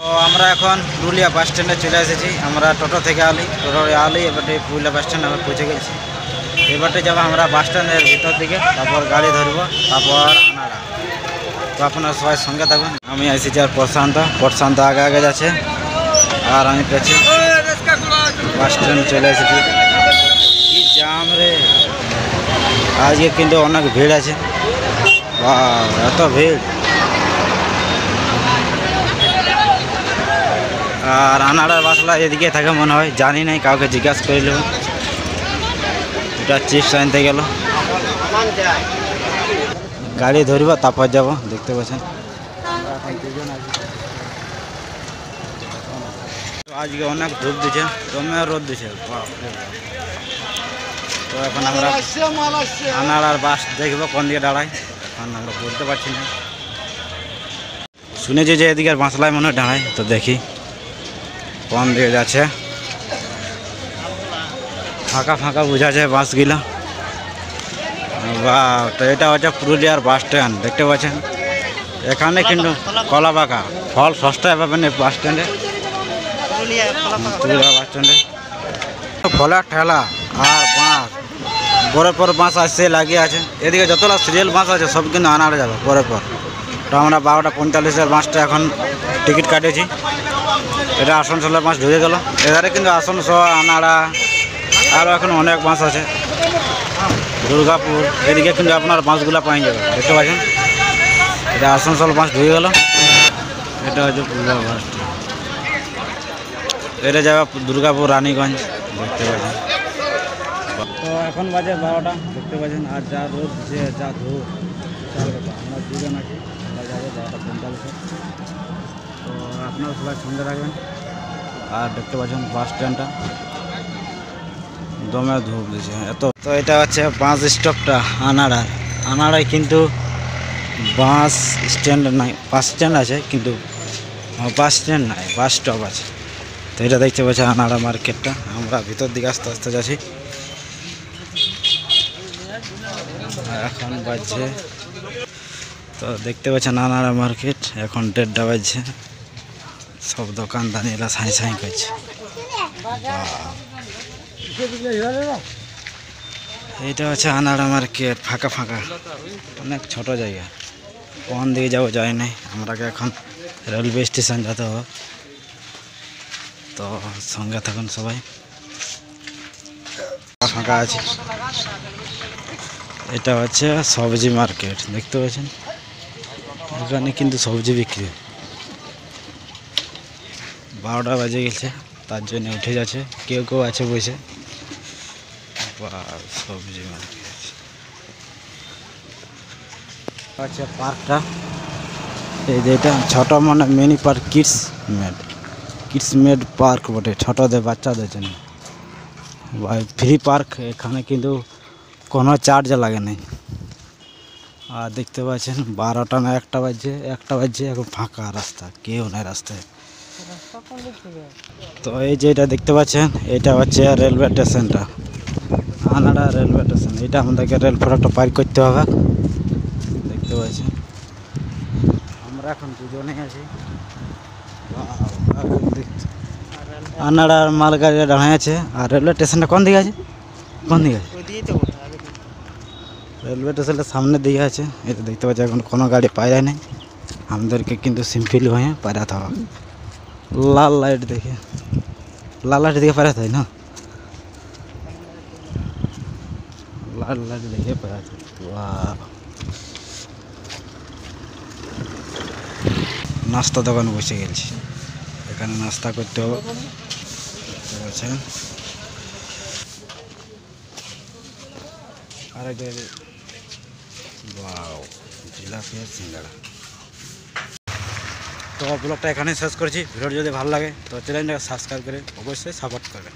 তো আমরা এখন পুরুলিয়া বাস স্ট্যান্ডে চলে এসেছি। আমরা টোটো থেকে আলি এবারে পুরুলিয়া বাস স্ট্যান্ড আমরা পৌঁছে গেছি। এবারে যাবো আমরা বাস স্ট্যান্ডের ভিতর দিকে, তারপর গাড়ি ধরবো, তারপর আনাড়া। তো আপনারা সবাই সঙ্গে থাকুন। আমি এসেছি আর প্রশান্ত আগে আগে যাচ্ছে আর আমি পেয়েছি। বাস স্ট্যান্ড চলে এসেছি। কি জাম রে, আজকে কিন্তু অনেক ভিড় আছে। এত ভিড়। আর আনাড়ার বাসলা এদিকে থাকে মনে হয়, জানি নাই, কাউকে জিজ্ঞাসা করিল। এটা চিপস আনতে গেল। গাড়ি ধরব তারপর যাব। দেখতে পাচ্ছেন আজকে অনেক ধূপ দিছে, দমে রোদ দিছে। তো এখন আমরা আনাড়ার বাস দেখবো কোন দিকে দাঁড়ায়, এখন আমরা বলতে পারছি না। শুনেছি যে এদিকে বাসলায় মনে হয় দাঁড়ায়, তো দেখি কোন দিকে যাচ্ছে। ফাঁকা ফাঁকা বোঝা যায় বাসগুলা। বা তো এটা হচ্ছে পুরুলিয়ার বাস স্ট্যান্ড, দেখতে পাচ্ছেন। এখানে কিন্তু কলা পাকা ফল সস্তায় পাবেন এই বাস স্ট্যান্ডে, পুরুলিয়া বাস স্ট্যান্ডে। ফলের ঠেলা আর বাঁশ, পরে পর বাঁশ আসছে লাগিয়ে আছে। এদিকে যতটা সিরিয়াল বাঁশ আছে সব কিন্তু আনাড়ে যাবে পরে পর। তো আমরা 12:45-এর বাসটা এখন টিকিট কাটিয়েছি। এটা আসানসোলের বাস ঢুকে গেল। এধারে কিন্তু আসানসোল, আনাড়া, আরও এখন অনেক বাস আছে। দুর্গাপুর এদিকে কিন্তু আপনার বাসগুলো পাই যাবে, দেখতে পাচ্ছেন। এটা আসানসোল বাস ঢুকে গেল। এটা হচ্ছে পুরুলিয়া বাস। এটা যাবে দুর্গাপুর, রানীগঞ্জ, দেখতে পাচ্ছেন। তো এখন বাজে 12টা, দেখতে পাচ্ছেন। আর যা রোদ যে যা ধূপ, আমরা দুজন আছি। আমরা যাবো 12:45। তো আপনারা সবাই সঙ্গে রাখবেন। আর দেখতে পাচ্ছেন বাস স্ট্যান্ডটা দমে ধূপ দিচ্ছে এত। তো এটা হচ্ছে বাস স্টপটা আনাড়ায় কিন্তু বাস স্ট্যান্ড নাই, বাস স্ট্যান্ড আছে কিন্তু বাস স্ট্যান্ড নাই, বাস স্টপ আছে। তো এটা দেখতে পাচ্ছি আনাড়া মার্কেটটা। আমরা ভিতর দিকে আস্তে আস্তে যাচ্ছি। এখন বাজছে, তো দেখতে পাচ্ছেন আনাড়া মার্কেট। এখন 1:30 বাজছে। সব দোকানদানিরা সাঁই সাঁই করছে। এইটা হচ্ছে আনাড়া মার্কেট, ফাঁকা ফাঁকা, অনেক ছোট জায়গা। কোন দিকে যাবো যায় নাই। আমরাকে এখন রেলওয়ে স্টেশন যেতে হবে। তো সঙ্গে থাকুন সবাই, ফাঁকা আছে। এটা হচ্ছে সবজি মার্কেট, দেখতে পাচ্ছেন। এখানে কিন্তু সবজি বিক্রি। 12টা বাজে গেছে, তার জন্য উঠে যাচ্ছে। কেউ কেউ আছে বসে। সবজি মার্কেট আচ্ছা, পার্কটা এই যেটা ছোট মানে mini park, kids made park বটে, ছোটদের বাচ্চাদের জন্য ফ্রি পার্ক। এখানে কিন্তু কোনো চার্জ লাগে নাই। আর দেখতে পাচ্ছেন 12টা না 1টা বাজছে। এখন ফাঁকা রাস্তা, কেউ নাই রাস্তায়। তো এই যে এটা দেখতে পাচ্ছেন, এটা হচ্ছে রেলওয়ে স্টেশনটা, আনাড়া রেলওয়ে স্টেশন। এটা আমাদেরকে রেল ফটকটা পার করতে হবে, দেখতে পাচ্ছেন। আমরা এখন দুজনেই আছি। আনাড়ার মালগাড়ি দাঁড়ায় আছে। আর রেলওয়ে স্টেশনটা কোন দিকে আছে? রেলওয়ে স্টেশনটা সামনের দিকে আছে। এটা দেখতে পাচ্ছি এখন কোনো গাড়ি পাওয়া যায় নাই। আমাদেরকে কিন্তু সিম্পল হয়ে পারাতে হবে। লাল লাইট দেখে পারাতে হয় না, লাল লাইট দেখে পারাতে। নাস্তা দোকানে বসে গেছি, এখানে নাস্তা করতে হবে। আর জিলাপি আর সিঙ্গাড়া। তো ব্লগটা এখানে শেষ করছি। ভিডিও যদি ভালো লাগে তো চ্যানেলটাকে সাবস্ক্রাইব করে অবশ্যই সাপোর্ট করবেন।